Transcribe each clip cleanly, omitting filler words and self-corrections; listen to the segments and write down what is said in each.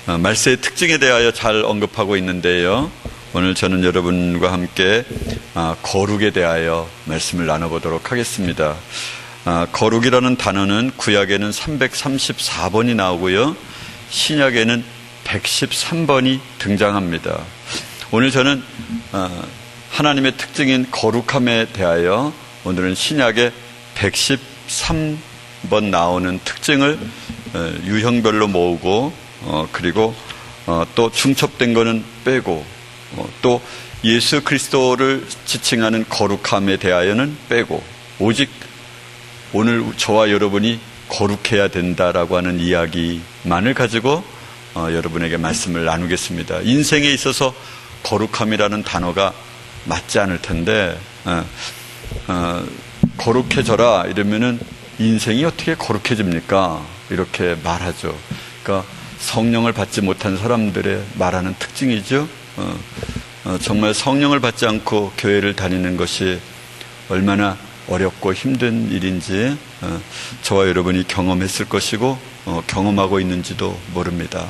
말세의 특징에 대하여 잘 언급하고 있는데요. 오늘 저는 여러분과 함께 거룩에 대하여 말씀을 나눠보도록 하겠습니다. 거룩이라는 단어는 구약에는 334번이 나오고요. 신약에는 113번이 등장합니다. 오늘 저는 하나님의 특징인 거룩함에 대하여 오늘은 신약에 113번 나오는 특징을 유형별로 모으고 그리고 또 중첩된 거는 빼고 또 예수 그리스도를 지칭하는 거룩함에 대하여는 빼고 오직 오늘 저와 여러분이 거룩해야 된다라고 하는 이야기만을 가지고 여러분에게 말씀을 나누겠습니다. 인생에 있어서 거룩함이라는 단어가 맞지 않을 텐데 거룩해져라 이러면은 인생이 어떻게 거룩해집니까? 이렇게 말하죠. 그러니까 성령을 받지 못한 사람들의 말하는 특징이죠. 정말 성령을 받지 않고 교회를 다니는 것이 얼마나 어렵고 힘든 일인지 저와 여러분이 경험했을 것이고 경험하고 있는지도 모릅니다.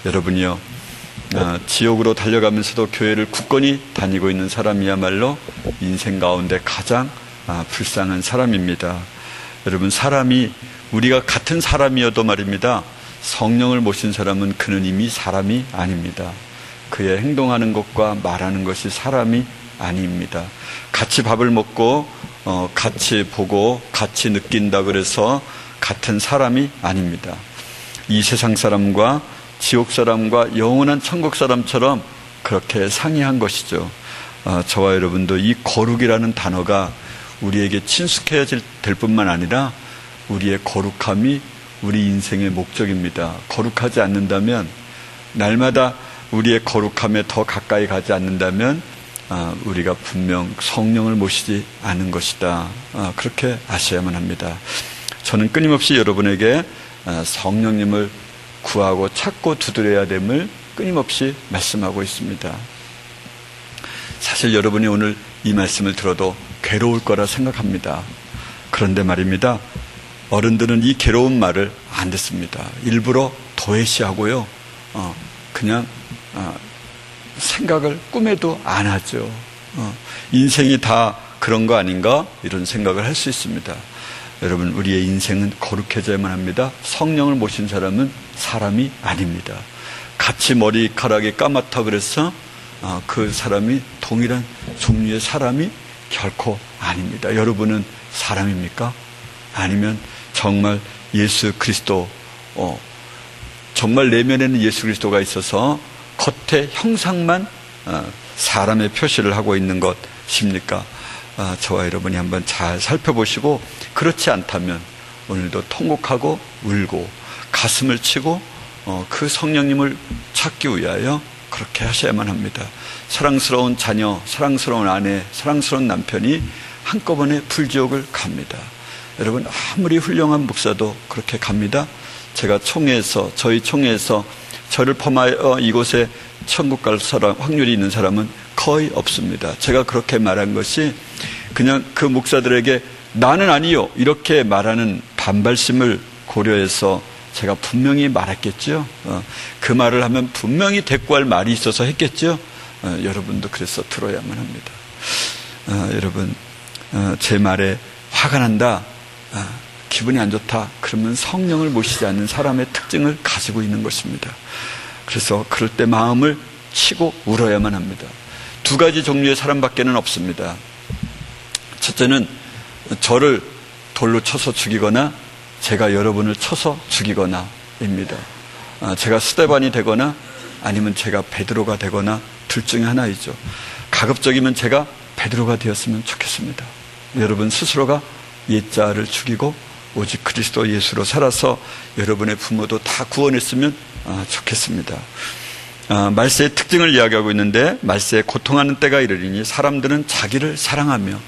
여러분이요, 지옥으로 달려가면서도 교회를 굳건히 다니고 있는 사람이야말로 인생 가운데 가장 불쌍한 사람입니다. 여러분, 사람이 우리가 같은 사람이어도 말입니다. 성령을 모신 사람은 그는 이미 사람이 아닙니다. 그의 행동하는 것과 말하는 것이 사람이 아닙니다. 같이 밥을 먹고 같이 보고 같이 느낀다 그래서 같은 사람이 아닙니다. 이 세상 사람과 지옥 사람과 영원한 천국 사람처럼 그렇게 상이한 것이죠. 저와 여러분도 이 거룩이라는 단어가 우리에게 친숙해야 될 뿐만 아니라 우리의 거룩함이 우리 인생의 목적입니다. 거룩하지 않는다면, 날마다 우리의 거룩함에 더 가까이 가지 않는다면 우리가 분명 성령을 모시지 않은 것이다. 그렇게 아셔야만 합니다. 저는 끊임없이 여러분에게 성령님을 구하고 찾고 두드려야 됨을 끊임없이 말씀하고 있습니다. 사실 여러분이 오늘 이 말씀을 들어도 괴로울 거라 생각합니다. 그런데 말입니다, 어른들은 이 괴로운 말을 안 듣습니다. 일부러 도외시하고요, 그냥 생각을 꿈에도 안 하죠. 인생이 다 그런 거 아닌가? 이런 생각을 할 수 있습니다. 여러분, 우리의 인생은 거룩해져야만 합니다. 성령을 모신 사람은 사람이 아닙니다. 같이 머리카락이 까맣다 그래서 그 사람이 동일한 종류의 사람이 결코 아닙니다. 여러분은 사람입니까? 아니면 정말 예수 그리스도, 정말 내면에는 예수 그리스도가 있어서 겉의 형상만 사람의 표시를 하고 있는 것입니까? 저와 여러분이 한번 잘 살펴보시고, 그렇지 않다면 오늘도 통곡하고 울고 가슴을 치고 그 성령님을 찾기 위하여 그렇게 하셔야만 합니다. 사랑스러운 자녀, 사랑스러운 아내, 사랑스러운 남편이 한꺼번에 불지옥을 갑니다. 여러분, 아무리 훌륭한 목사도 그렇게 갑니다. 제가 저희 총회에서 저를 포함하여 이곳에 천국 갈 확률이 있는 사람은 거의 없습니다. 제가 그렇게 말한 것이 그냥 그 목사들에게 나는 아니요 이렇게 말하는 반발심을 고려해서 제가 분명히 말했겠죠. 그 말을 하면 분명히 대꾸할 말이 있어서 했겠죠. 여러분도 그래서 들어야만 합니다. 여러분, 제 말에 화가 난다, 기분이 안 좋다, 그러면 성령을 모시지 않는 사람의 특징을 가지고 있는 것입니다. 그래서 그럴 때 마음을 치고 울어야만 합니다. 두 가지 종류의 사람밖에는 없습니다. 첫째는 저를 돌로 쳐서 죽이거나 제가 여러분을 쳐서 죽이거나입니다. 제가 스데반이 되거나 아니면 제가 베드로가 되거나 둘 중에 하나이죠. 가급적이면 제가 베드로가 되었으면 좋겠습니다. 여러분 스스로가 옛자를 죽이고 오직 그리스도 예수로 살아서 여러분의 부모도 다 구원했으면 좋겠습니다. 말세의 특징을 이야기하고 있는데, 말세에 고통하는 때가 이르리니 사람들은 자기를 사랑합니다.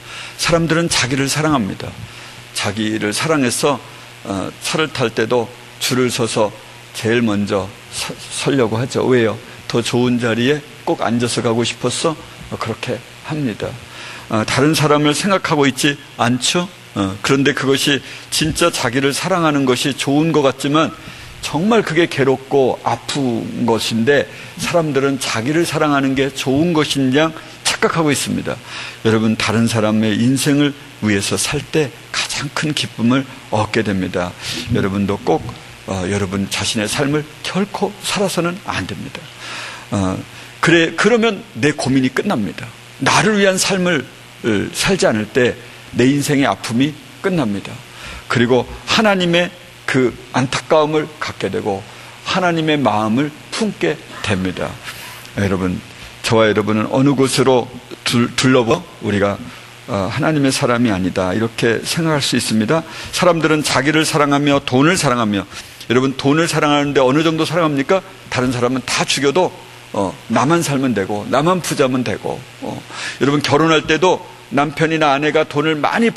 자기를 사랑해서 차를 탈 때도 줄을 서서 제일 먼저 서려고 하죠. 왜요? 더 좋은 자리에 꼭 앉아서 가고 싶어서 그렇게 합니다. 다른 사람을 생각하고 있지 않죠? 그런데 그것이 진짜 자기를 사랑하는 것이 좋은 것 같지만 정말 그게 괴롭고 아픈 것인데 사람들은 자기를 사랑하는 게 좋은 것인 양 착각하고 있습니다. 여러분, 다른 사람의 인생을 위해서 살 때 가장 큰 기쁨을 얻게 됩니다. 여러분도 꼭 여러분 자신의 삶을 결코 살아서는 안 됩니다. 그러면 내 고민이 끝납니다. 나를 위한 삶을 살지 않을 때 내 인생의 아픔이 끝납니다. 그리고 하나님의 그 안타까움을 갖게 되고 하나님의 마음을 품게 됩니다. 여러분, 저와 여러분은 어느 곳으로 둘러보 우리가 하나님의 사람이 아니다 이렇게 생각할 수 있습니다. 사람들은 자기를 사랑하며 돈을 사랑하며, 여러분 돈을 사랑하는데 어느 정도 사랑합니까? 다른 사람은 다 죽여도 나만 살면 되고 나만 부자면 되고, 여러분 결혼할 때도 남편이나 아내가 돈을 많이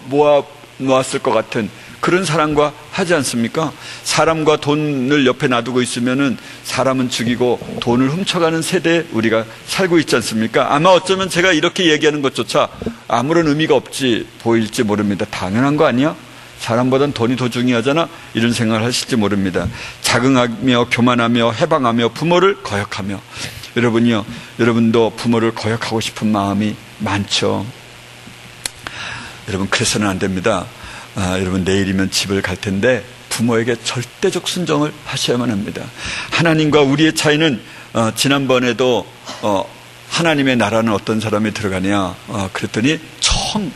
모아 놓았을 것 같은 그런 사람과 하지 않습니까? 사람과 돈을 옆에 놔두고 있으면은 사람은 죽이고 돈을 훔쳐가는 세대에 우리가 살고 있지 않습니까? 아마 어쩌면 제가 이렇게 얘기하는 것조차 아무런 의미가 없지 보일지 모릅니다. 당연한 거 아니야? 사람보단 돈이 더 중요하잖아? 이런 생각을 하실지 모릅니다. 자긍하며 교만하며 해방하며 부모를 거역하며, 여러분이요, 여러분도 부모를 거역하고 싶은 마음이 많죠. 여러분, 그래서는 안 됩니다. 여러분, 내일이면 집을 갈 텐데 부모에게 절대적 순종을 하셔야만 합니다. 하나님과 우리의 차이는 지난번에도 하나님의 나라는 어떤 사람이 들어가냐 그랬더니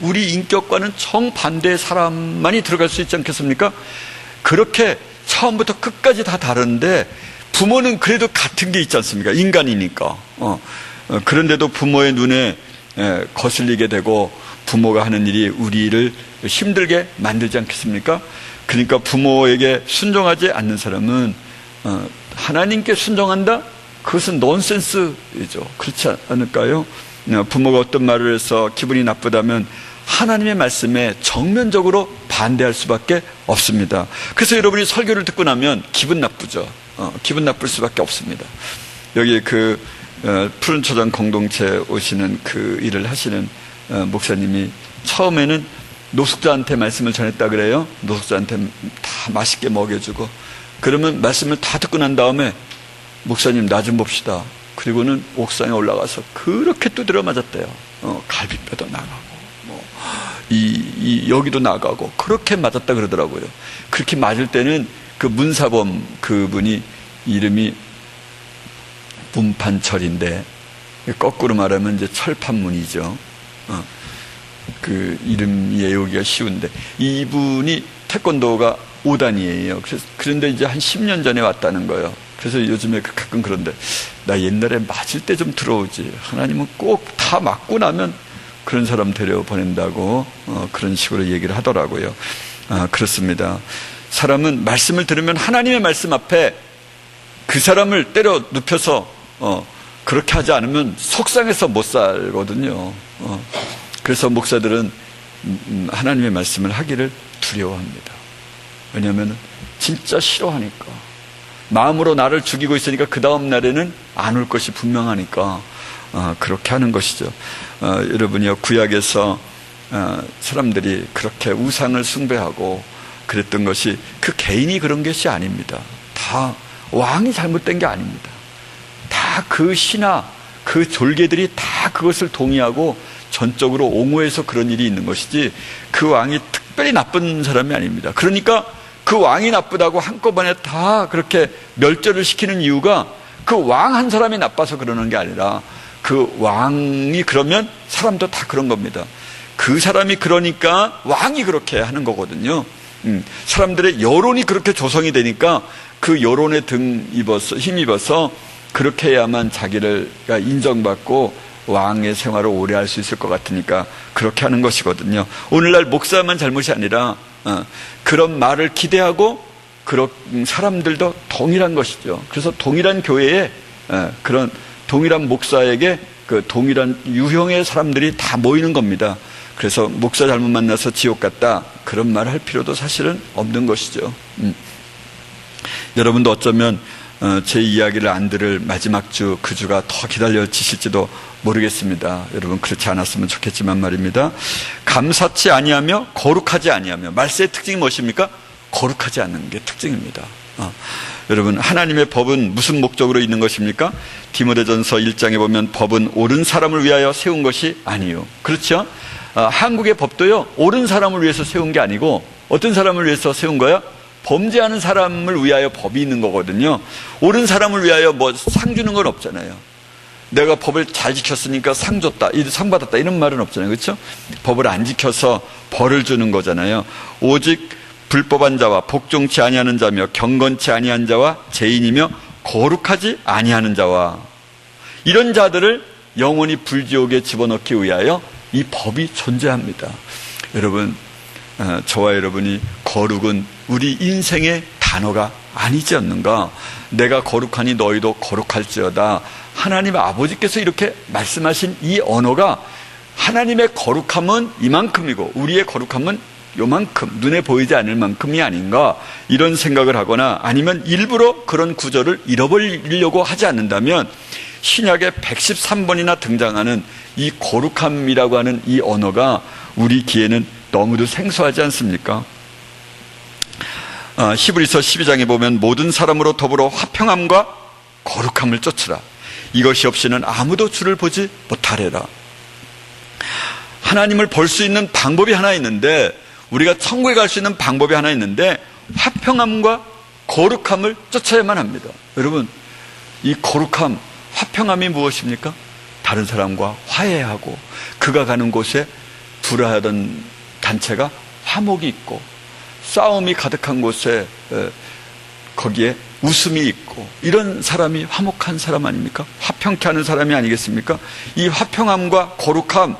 우리 인격과는 정반대의 사람만이 들어갈 수 있지 않겠습니까? 그렇게 처음부터 끝까지 다 다른데 부모는 그래도 같은 게 있지 않습니까? 인간이니까. 그런데도 부모의 눈에 거슬리게 되고 부모가 하는 일이 우리를 힘들게 만들지 않겠습니까? 그러니까 부모에게 순종하지 않는 사람은 하나님께 순종한다? 그것은 넌센스이죠. 그렇지 않을까요? 부모가 어떤 말을 해서 기분이 나쁘다면 하나님의 말씀에 정면적으로 반대할 수밖에 없습니다. 그래서 여러분이 설교를 듣고 나면 기분 나쁘죠. 기분 나쁠 수밖에 없습니다. 여기 그 푸른 초장 공동체 오시는 그 일을 하시는 목사님이 처음에는 노숙자한테 말씀을 전했다 그래요. 노숙자한테 다 맛있게 먹여주고, 그러면 말씀을 다 듣고 난 다음에 목사님 나 좀 봅시다. 그리고는 옥상에 올라가서 그렇게 두드려 맞았대요. 갈비뼈도 나가고 여기도 나가고 그렇게 맞았다 그러더라고요. 그렇게 맞을 때는 그 문사범 그분이 이름이 문판철인데 거꾸로 말하면 이제 철판문이죠. 그 이름 외우기가 쉬운데 이분이 태권도가 5단이에요. 그런데 이제 한 10년 전에 왔다는 거예요. 그래서 요즘에 가끔 그런데 나 옛날에 맞을 때 좀 들어오지, 하나님은 꼭 다 맞고 나면 그런 사람 데려 보낸다고 그런 식으로 얘기를 하더라고요. 그렇습니다. 사람은 말씀을 들으면 하나님의 말씀 앞에 그 사람을 때려 눕혀서 그렇게 하지 않으면 속상해서 못 살거든요. 그래서 목사들은 하나님의 말씀을 하기를 두려워합니다. 왜냐하면 진짜 싫어하니까. 마음으로 나를 죽이고 있으니까 그 다음 날에는 안 올 것이 분명하니까 그렇게 하는 것이죠. 여러분이요, 구약에서 사람들이 그렇게 우상을 숭배하고 그랬던 것이 그 개인이 그런 것이 아닙니다. 다 왕이 잘못된 게 아닙니다. 다 그 신하, 그 졸개들이 다 그것을 동의하고 전적으로 옹호해서 그런 일이 있는 것이지 그 왕이 특별히 나쁜 사람이 아닙니다. 그러니까 그 왕이 나쁘다고 한꺼번에 다 그렇게 멸절을 시키는 이유가 그 왕 한 사람이 나빠서 그러는 게 아니라 그 왕이 그러면 사람도 다 그런 겁니다. 그 사람이 그러니까 왕이 그렇게 하는 거거든요. 사람들의 여론이 그렇게 조성이 되니까 그 여론에 힘입어서 그렇게 해야만 자기가 인정받고 왕의 생활을 오래 할 수 있을 것 같으니까 그렇게 하는 것이거든요. 오늘날 목사만 잘못이 아니라 그런 말을 기대하고 그런 사람들도 동일한 것이죠. 그래서 동일한 교회에 그런 동일한 목사에게 그 동일한 유형의 사람들이 다 모이는 겁니다. 그래서 목사 잘못 만나서 지옥 갔다 그런 말 할 필요도 사실은 없는 것이죠. 여러분도 어쩌면 제 이야기를 안 들을 마지막 주, 그 주가 더 기다려지실지도 모르겠습니다. 여러분 그렇지 않았으면 좋겠지만 말입니다. 감사치 아니하며 거룩하지 아니하며, 말세의 특징이 무엇입니까? 거룩하지 않는 게 특징입니다. 여러분, 하나님의 법은 무슨 목적으로 있는 것입니까? 디모데전서 1장에 보면 법은 옳은 사람을 위하여 세운 것이 아니요. 그렇죠? 한국의 법도요, 옳은 사람을 위해서 세운 게 아니고 어떤 사람을 위해서 세운 거야? 범죄하는 사람을 위하여 법이 있는 거거든요. 옳은 사람을 위하여 뭐 상 주는 건 없잖아요. 내가 법을 잘 지켰으니까 상 줬다, 상 받았다, 이런 말은 없잖아요. 그렇죠? 법을 안 지켜서 벌을 주는 거잖아요. 오직 불법한 자와 복종치 아니하는 자며 경건치 아니한 자와 죄인이며 거룩하지 아니하는 자와, 이런 자들을 영원히 불지옥에 집어넣기 위하여 이 법이 존재합니다. 여러분, 저와 여러분이 거룩은 우리 인생의 단어가 아니지 않는가? 내가 거룩하니 너희도 거룩할지어다. 하나님 아버지께서 이렇게 말씀하신 이 언어가, 하나님의 거룩함은 이만큼이고 우리의 거룩함은 요만큼, 눈에 보이지 않을 만큼이 아닌가, 이런 생각을 하거나 아니면 일부러 그런 구절을 잃어버리려고 하지 않는다면 신약에 113번이나 등장하는 이 거룩함이라고 하는 이 언어가 우리 귀에는 너무도 생소하지 않습니까? 히브리서 12장에 보면 모든 사람으로 더불어 화평함과 거룩함을 쫓으라. 이것이 없이는 아무도 주를 보지 못하리라. 하나님을 볼 수 있는 방법이 하나 있는데, 우리가 천국에 갈 수 있는 방법이 하나 있는데, 화평함과 거룩함을 쫓아야만 합니다. 여러분, 이 거룩함, 화평함이 무엇입니까? 다른 사람과 화해하고 그가 가는 곳에 불화하던 단체가 화목이 있고, 싸움이 가득한 곳에 거기에 웃음이 있고, 이런 사람이 화목한 사람 아닙니까? 화평케 하는 사람이 아니겠습니까? 이 화평함과 거룩함,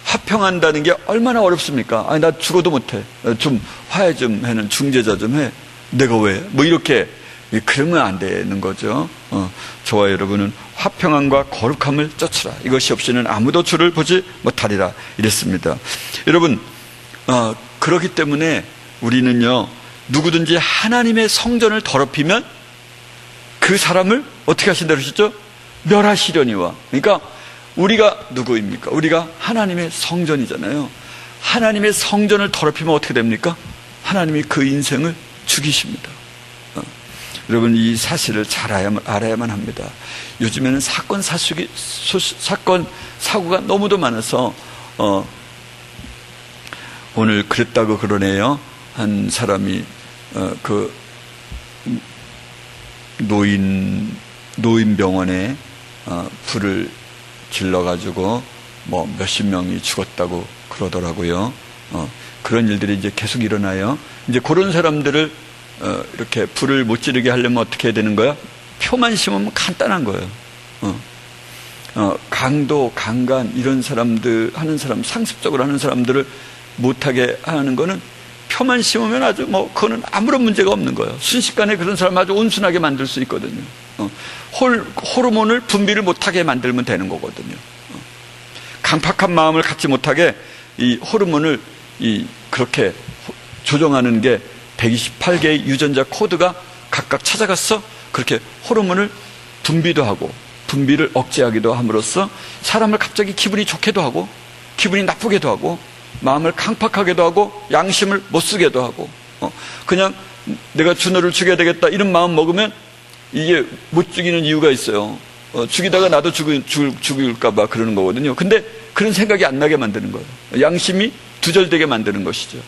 화평한다는 게 얼마나 어렵습니까? 아니, 나 죽어도 못해. 좀 화해 좀 해는 중재자 좀 해. 내가 왜? 뭐 이렇게, 그러면 안 되는 거죠. 저와 여러분은 화평함과 거룩함을 쫓으라. 이것이 없이는 아무도 주를 보지 못하리라. 이랬습니다. 여러분, 그렇기 때문에 우리는요, 누구든지 하나님의 성전을 더럽히면 그 사람을 어떻게 하신다 그러셨죠? 멸하시려니와. 그러니까 우리가 누구입니까? 우리가 하나님의 성전이잖아요. 하나님의 성전을 더럽히면 어떻게 됩니까? 하나님이 그 인생을 죽이십니다. 여러분, 이 사실을 잘 알아야만 합니다. 요즘에는 사건, 사고가 너무도 많아서, 오늘 그랬다고 그러네요. 한 사람이, 노인병원에, 불을 질러가지고, 뭐, 몇십 명이 죽었다고 그러더라고요. 그런 일들이 이제 계속 일어나요. 이제 그런 사람들을 이렇게 불을 못 지르게 하려면 어떻게 해야 되는 거야? 표만 심으면 간단한 거예요. 강도, 강간, 이런 사람들, 상습적으로 하는 사람들을 못하게 하는 거는 표만 심으면 아주 그거는 아무런 문제가 없는 거예요. 순식간에 그런 사람을 아주 온순하게 만들 수 있거든요. 호르몬을 분비를 못하게 만들면 되는 거거든요. 강팍한 마음을 갖지 못하게 이 호르몬을 그렇게 조정하는 게 128개의 유전자 코드가 각각 찾아가서 그렇게 호르몬을 분비도 하고 분비를 억제하기도 함으로써 사람을 갑자기 기분이 좋게도 하고 기분이 나쁘게도 하고 마음을 강팍하게도 하고 양심을 못 쓰게도 하고 그냥 내가 준호를 죽여야 되겠다 이런 마음 먹으면 이게 못 죽이는 이유가 있어요. 죽이다가 나도 죽일까 봐 그러는 거거든요. 근데 그런 생각이 안 나게 만드는 거예요. 양심이 두절되게 만드는 것이죠.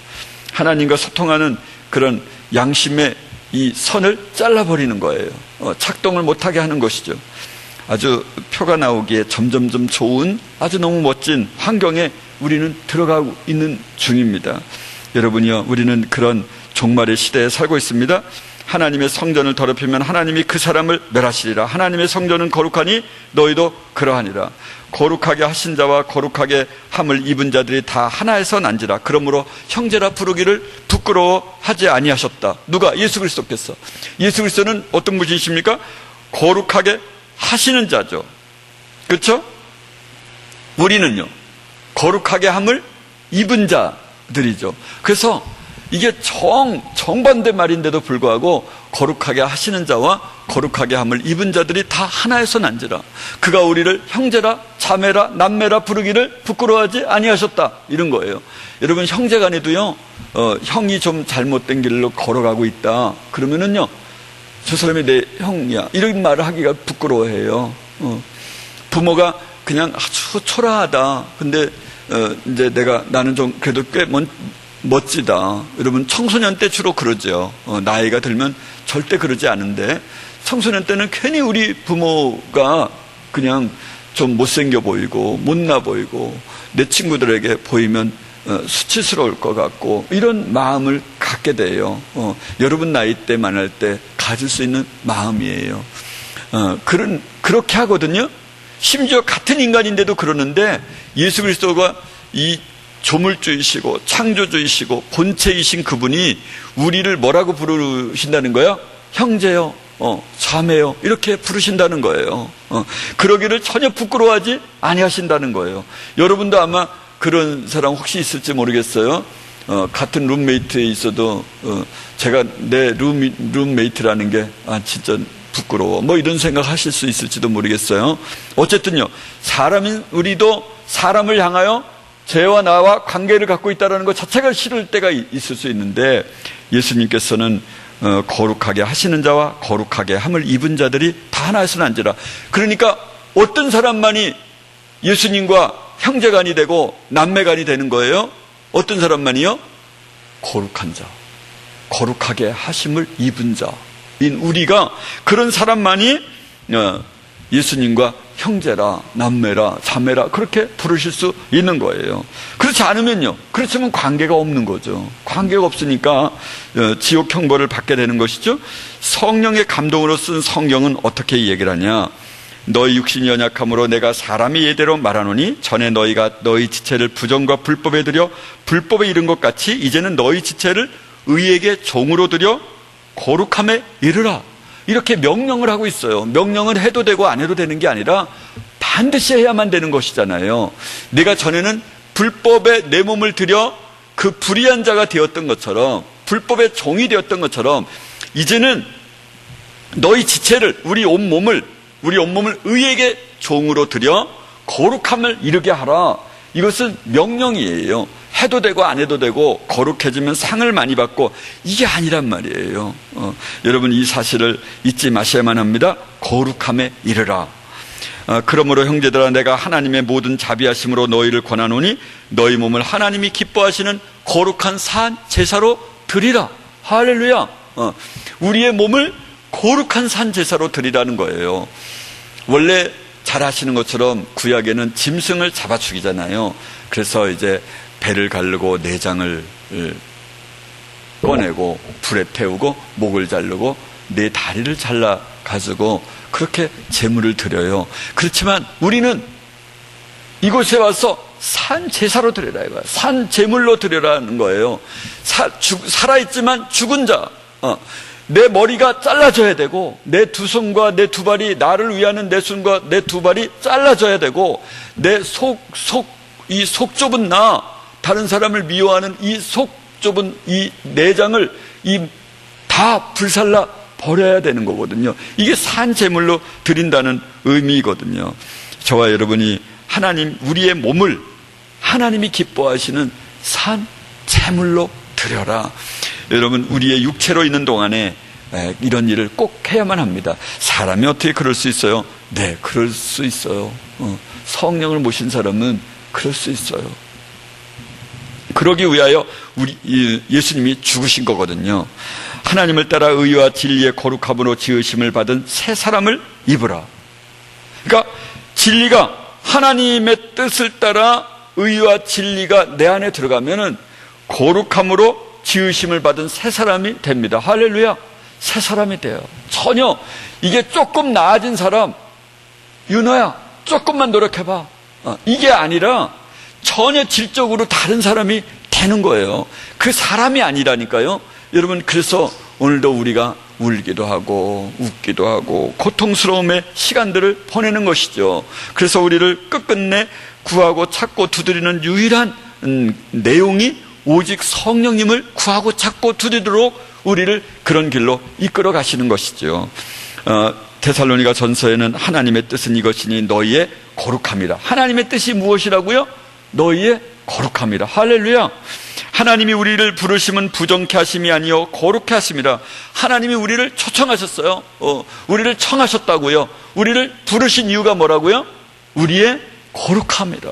하나님과 소통하는 그런 양심의 이 선을 잘라버리는 거예요. 작동을 못하게 하는 것이죠. 아주 표가 나오기에 점점점 좋은 아주 너무 멋진 환경에 우리는 들어가고 있는 중입니다. 여러분이요, 우리는 그런 종말의 시대에 살고 있습니다. 하나님의 성전을 더럽히면 하나님이 그 사람을 멸하시리라. 하나님의 성전은 거룩하니 너희도 그러하니라. 거룩하게 하신 자와 거룩하게 함을 입은 자들이 다 하나에서 난지라. 그러므로 형제라 부르기를 부끄러워하지 아니하셨다. 누가? 예수 그리스도께서. 예수 그리스도는 어떤 분이십니까? 거룩하게 하시는 자죠. 그렇죠? 우리는요, 거룩하게 함을 입은 자들이죠. 그래서 이게 정반대 말인데도 불구하고 거룩하게 하시는 자와 거룩하게 함을 입은 자들이 다 하나에서 난지라. 그가 우리를 형제라 자매라 남매라 부르기를 부끄러워하지 아니하셨다. 이런 거예요. 여러분, 형제간에도요, 형이 좀 잘못된 길로 걸어가고 있다 그러면은요, 저 사람이 내 형이야, 이런 말을 하기가 부끄러워해요. 부모가 그냥 아주 초라하다. 근데 이제 나는 좀 그래도 꽤 멋지다. 여러분, 청소년 때 주로 그러죠. 나이가 들면 절대 그러지 않은데, 청소년 때는 괜히 우리 부모가 그냥 좀 못생겨 보이고 못나 보이고 내 친구들에게 보이면 수치스러울 것 같고 이런 마음을 갖게 돼요. 여러분 나이 때만 할 때 가질 수 있는 마음이에요. 그렇게 하거든요. 심지어 같은 인간인데도 그러는데, 예수 그리스도가 이 조물주이시고 창조주이시고 본체이신 그분이 우리를 뭐라고 부르신다는 거야? 형제요, 자매요, 이렇게 부르신다는 거예요. 그러기를 전혀 부끄러워하지 아니하신다는 거예요. 여러분도 아마 그런 사람 혹시 있을지 모르겠어요. 같은 룸메이트에 있어도 제가 내 룸메이트라는 게 진짜 부끄러워, 뭐 이런 생각 하실 수 있을지도 모르겠어요. 어쨌든요, 우리도 사람을 향하여 쟤와 나와 관계를 갖고 있다는 것 자체가 싫을 때가 있을 수 있는데, 예수님께서는 거룩하게 하시는 자와 거룩하게 함을 입은 자들이 다 하나에서 난지라. 그러니까 어떤 사람만이 예수님과 형제간이 되고 남매간이 되는 거예요? 어떤 사람만이요? 거룩한 자, 거룩하게 하심을 입은 자인 우리가, 그런 사람만이 예수님과 형제라, 남매라, 자매라 그렇게 부르실 수 있는 거예요. 그렇지 않으면요, 그렇지만 관계가 없는 거죠. 관계가 없으니까 지옥 형벌을 받게 되는 것이죠. 성령의 감동으로 쓴 성경은 어떻게 얘기를 하냐? 너희 육신이 연약함으로 내가 사람의 예대로 말하노니, 전에 너희가 너희 지체를 부정과 불법에 들여 불법에 이른 것 같이 이제는 너희 지체를 의에게 종으로 들여 거룩함에 이르라. 이렇게 명령을 하고 있어요. 명령은 해도 되고 안 해도 되는 게 아니라 반드시 해야만 되는 것이잖아요. 내가 전에는 불법에 내 몸을 들여 그 불의한 자가 되었던 것처럼, 불법의 종이 되었던 것처럼, 이제는 너희 지체를, 우리 온몸을 의에게 종으로 들여 거룩함을 이루게 하라. 이것은 명령이에요. 해도 되고 안 해도 되고 거룩해지면 상을 많이 받고, 이게 아니란 말이에요. 여러분, 이 사실을 잊지 마셔야만 합니다. 거룩함에 이르라. 그러므로 형제들아, 내가 하나님의 모든 자비하심으로 너희를 권하노니 너희 몸을 하나님이 기뻐하시는 거룩한 산 제사로 드리라. 할렐루야. 우리의 몸을 거룩한 산 제사로 드리라는 거예요. 원래 잘 아시는 것처럼 구약에는 짐승을 잡아 죽이잖아요. 그래서 이제 배를 가르고 내장을 꺼내고 불에 태우고 목을 자르고 내 다리를 잘라 가지고 그렇게 제물을 드려요. 그렇지만 우리는 이곳에 와서 산 제사로 드려라 이거야. 산 제물로 드려라는 거예요. 살아있지만 죽은 자, 내 머리가 잘라져야 되고, 내 두 손과 내 두 발이, 나를 위하는 내 손과 내 두 발이 잘라져야 되고, 내 이 속 좁은 나, 다른 사람을 미워하는 이 속 좁은 이 내장을 다 불살라 버려야 되는 거거든요. 이게 산 제물로 드린다는 의미거든요. 저와 여러분이 우리의 몸을 하나님이 기뻐하시는 산 제물로 드려라. 여러분, 우리의 육체로 있는 동안에 이런 일을 꼭 해야만 합니다. 사람이 어떻게 그럴 수 있어요? 네, 그럴 수 있어요. 성령을 모신 사람은 그럴 수 있어요. 그러기 위하여 예수님이 죽으신 거거든요. 하나님을 따라 의와 진리의 거룩함으로 지으심을 받은 새 사람을 입으라. 그러니까 진리가, 하나님의 뜻을 따라 의와 진리가 내 안에 들어가면은 거룩함으로 지으심을 받은 새 사람이 됩니다. 할렐루야. 새 사람이 돼요. 전혀 이게 조금 나아진 사람, 윤호야 조금만 노력해봐, 이게 아니라 전혀 질적으로 다른 사람이 되는 거예요. 그 사람이 아니라니까요. 여러분, 그래서 오늘도 우리가 울기도 하고 웃기도 하고 고통스러움의 시간들을 보내는 것이죠. 그래서 우리를 끝끝내 구하고 찾고 두드리는 유일한 내용이 오직 성령님을 구하고 찾고 두드리도록 우리를 그런 길로 이끌어 가시는 것이죠. 데살로니가 전서에는 하나님의 뜻은 이것이니 너희의 거룩함이라. 하나님의 뜻이 무엇이라고요? 너희의 거룩함이라. 할렐루야. 하나님이 우리를 부르심은 부정케 하심이 아니요 거룩케 하심이라. 하나님이 우리를 초청하셨어요. 우리를 청하셨다고요. 우리를 부르신 이유가 뭐라고요? 우리의 거룩함이라.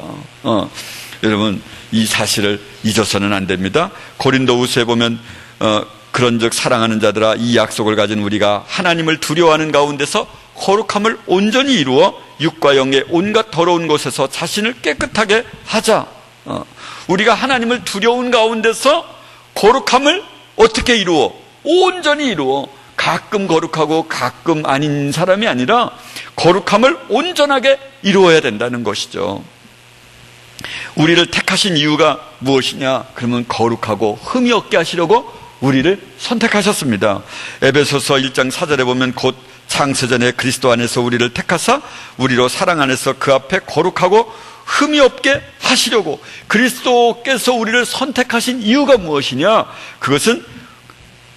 여러분, 이 사실을 잊어서는 안 됩니다. 고린도후서에 보면 그런즉 사랑하는 자들아, 이 약속을 가진 우리가 하나님을 두려워하는 가운데서 거룩함을 온전히 이루어 육과 영의 온갖 더러운 곳에서 자신을 깨끗하게 하자. 우리가 하나님을 두려운 가운데서 거룩함을 어떻게 이루어? 온전히 이루어. 가끔 거룩하고 가끔 아닌 사람이 아니라 거룩함을 온전하게 이루어야 된다는 것이죠. 우리를 택하신 이유가 무엇이냐? 그러면 거룩하고 흠이 없게 하시려고 우리를 선택하셨습니다. 에베소서 1장 4절에 보면 곧 창세전에 그리스도 안에서 우리를 택하사 우리로 사랑 안에서 그 앞에 거룩하고 흠이 없게 하시려고. 그리스도께서 우리를 선택하신 이유가 무엇이냐? 그것은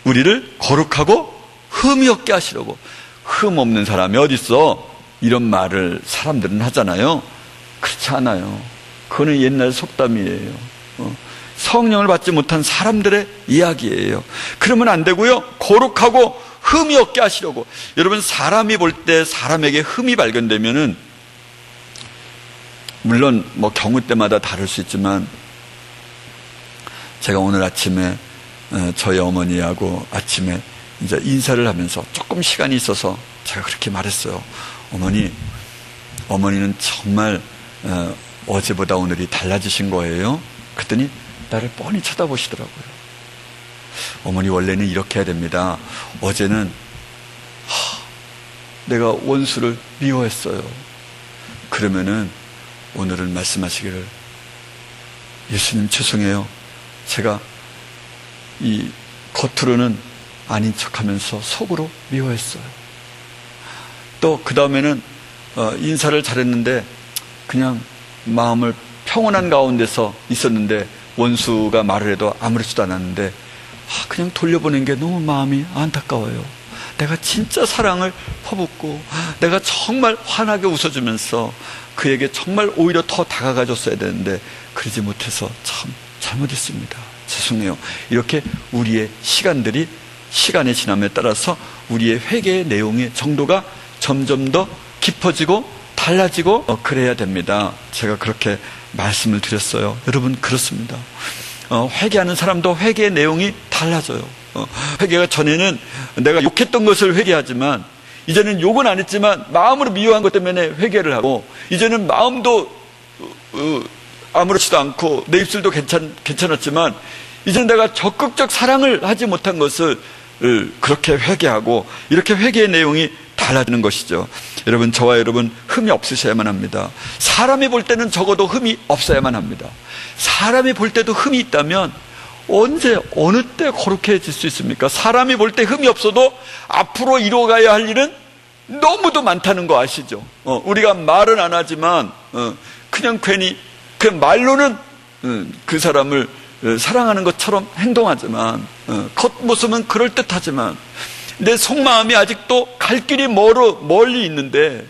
우리를 거룩하고 흠이 없게 하시려고. 흠 없는 사람이 어디 있어? 이런 말을 사람들은 하잖아요. 그렇지 않아요. 그거는 옛날 속담이에요. 성령을 받지 못한 사람들의 이야기예요. 그러면 안 되고요. 거룩하고 흠이 없게 하시려고. 여러분, 사람이 볼 때 사람에게 흠이 발견되면은, 물론 뭐 경우 때마다 다를 수 있지만, 제가 오늘 아침에 저희 어머니하고 아침에 이제 인사를 하면서 조금 시간이 있어서 제가 그렇게 말했어요. 어머니는 정말 어제보다 오늘이 달라지신 거예요. 그랬더니 나를 뻔히 쳐다보시더라고요. 어머니, 원래는 이렇게 해야 됩니다. 어제는 내가 원수를 미워했어요. 그러면은 오늘은 말씀하시기를, 예수님 죄송해요. 제가 이 겉으로는 아닌 척하면서 속으로 미워했어요. 또 그 다음에는 인사를 잘했는데 그냥 마음을 평온한 가운데서 있었는데 원수가 말을 해도 아무렇지도 않았는데 그냥 돌려보낸 게 너무 마음이 안타까워요. 내가 진짜 사랑을 퍼붓고 내가 정말 환하게 웃어주면서 그에게 정말 오히려 더 다가가줬어야 되는데 그러지 못해서 참 잘못했습니다. 죄송해요. 이렇게 우리의 시간의 지남에 따라서 우리의 회개의 내용의 정도가 점점 더 깊어지고 달라지고 그래야 됩니다. 제가 그렇게 말씀을 드렸어요. 여러분, 그렇습니다. 회개하는 사람도 회개의 내용이 달라져요. 회개가 전에는 내가 욕했던 것을 회개하지만 이제는 욕은 안 했지만 마음으로 미워한 것 때문에 회개를 하고, 이제는 마음도 아무렇지도 않고 내 입술도 괜찮았지만 이제는 내가 적극적 사랑을 하지 못한 것을 그렇게 회개하고, 이렇게 회개의 내용이 달라지는 것이죠. 여러분, 저와 여러분 흠이 없으셔야만 합니다. 사람이 볼 때는 적어도 흠이 없어야만 합니다. 사람이 볼 때도 흠이 있다면 언제 어느 때 거룩해질 수 있습니까? 사람이 볼 때 흠이 없어도 앞으로 이루어가야 할 일은 너무도 많다는 거 아시죠? 우리가 말은 안 하지만 그냥 괜히 그 말로는 그 사람을 사랑하는 것처럼 행동하지만 겉모습은 그럴듯하지만 내 속마음이 아직도 갈 길이 멀리 있는데,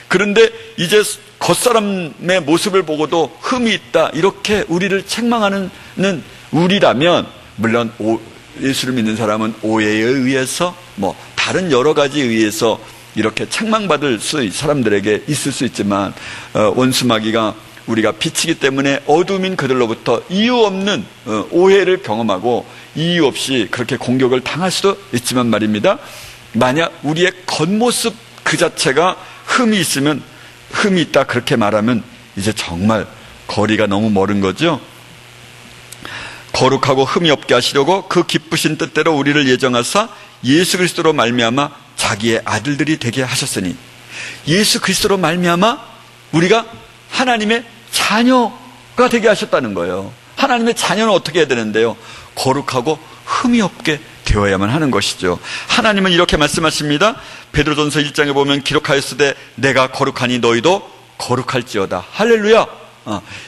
그런데 이제 겉사람의 모습을 보고도 흠이 있다, 이렇게 우리를 책망하는 우리라면, 물론 예수를 믿는 사람은 오해에 의해서 다른 여러 가지에 의해서 이렇게 책망받을 사람들에게 있을 수 있지만, 원수마귀가 우리가 빛이기 때문에 어둠인 그들로부터 이유 없는 오해를 경험하고 이유 없이 그렇게 공격을 당할 수도 있지만 말입니다. 만약 우리의 겉모습 그 자체가 흠이 있으면, 흠이 있다 그렇게 말하면 이제 정말 거리가 너무 멀은 거죠. 거룩하고 흠이 없게 하시려고 그 기쁘신 뜻대로 우리를 예정하사 예수 그리스도로 말미암아 자기의 아들들이 되게 하셨으니, 예수 그리스도로 말미암아 우리가 하나님의 자녀가 되게 하셨다는 거예요. 하나님의 자녀는 어떻게 해야 되는데요? 거룩하고 흠이 없게 되어야만 하는 것이죠. 하나님은 이렇게 말씀하십니다. 베드로전서 1장에 보면 기록하였으되 내가 거룩하니 너희도 거룩할지어다. 할렐루야.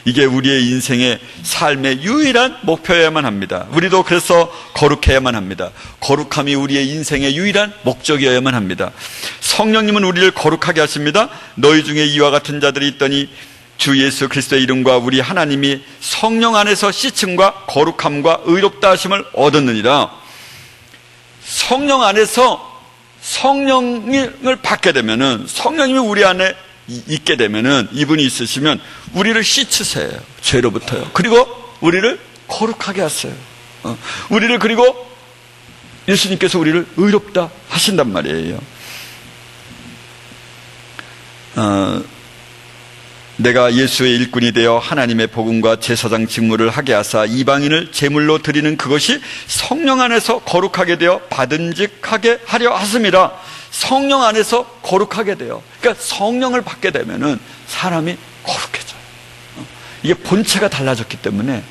이게 우리의 인생의 삶의 유일한 목표여야만 합니다. 우리도 그래서 거룩해야만 합니다. 거룩함이 우리의 인생의 유일한 목적이어야만 합니다. 성령님은 우리를 거룩하게 하십니다. 너희 중에 이와 같은 자들이 있더니 주 예수 그리스도의 이름과 우리 하나님이 성령 안에서 씻음과 거룩함과 의롭다 하심을 얻었느니라. 성령 안에서 성령을 받게 되면은, 성령님이 우리 안에 있게 되면은, 이분이 있으시면 우리를 씻으세요. 죄로부터요. 그리고 우리를 거룩하게 하세요. 우리를, 그리고 예수님께서 우리를 의롭다 하신단 말이에요. 내가 예수의 일꾼이 되어 하나님의 복음과 제사장 직무를 하게 하사 이방인을 제물로 드리는 그것이 성령 안에서 거룩하게 되어 받음직하게 하려 하심이라. 성령 안에서 거룩하게 돼요. 그러니까 성령을 받게 되면은 사람이 거룩해져요. 이게 본체가 달라졌기 때문에,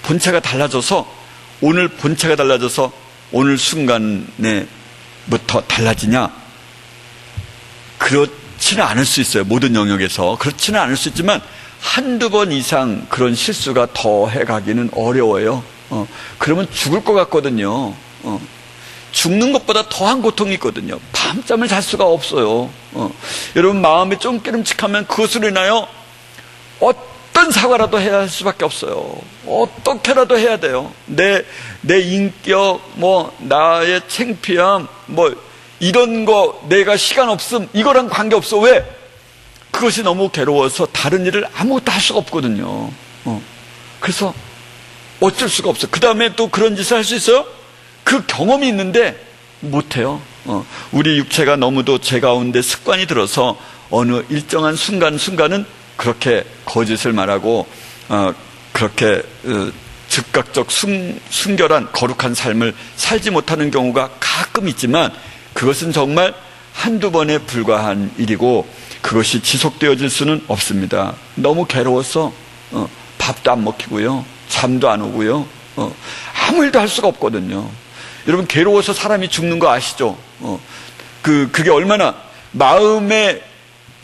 본체가 달라져서, 오늘 본체가 달라져서 오늘 순간에부터 달라지냐? 그렇지는 않을 수 있어요. 모든 영역에서 그렇지는 않을 수 있지만 한두 번 이상 그런 실수가 더 해가기는 어려워요. 그러면 죽을 것 같거든요. 죽는 것보다 더한 고통이 있거든요. 밤잠을 잘 수가 없어요. 여러분, 마음이 좀 깨름칙하면 그것으로 인하여 어떤 사과라도 해야 할 수밖에 없어요. 어떻게라도 해야 돼요. 내 인격, 나의 창피함, 이런 거, 내가 시간 없음, 이거랑 관계없어. 왜? 그것이 너무 괴로워서 다른 일을 아무것도 할 수가 없거든요. 그래서 어쩔 수가 없어요. 그 다음에 또 그런 짓을 할 수 있어요? 그 경험이 있는데 못해요. 우리 육체가 너무도 죄 가운데 습관이 들어서 어느 일정한 순간은 그렇게 거짓을 말하고, 그렇게 즉각적 순결한 거룩한 삶을 살지 못하는 경우가 가끔 있지만, 그것은 정말 한두 번에 불과한 일이고 그것이 지속되어질 수는 없습니다. 너무 괴로워서 밥도 안 먹히고요, 잠도 안 오고요, 아무 일도 할 수가 없거든요. 여러분, 괴로워서 사람이 죽는 거 아시죠? 그게 얼마나, 마음의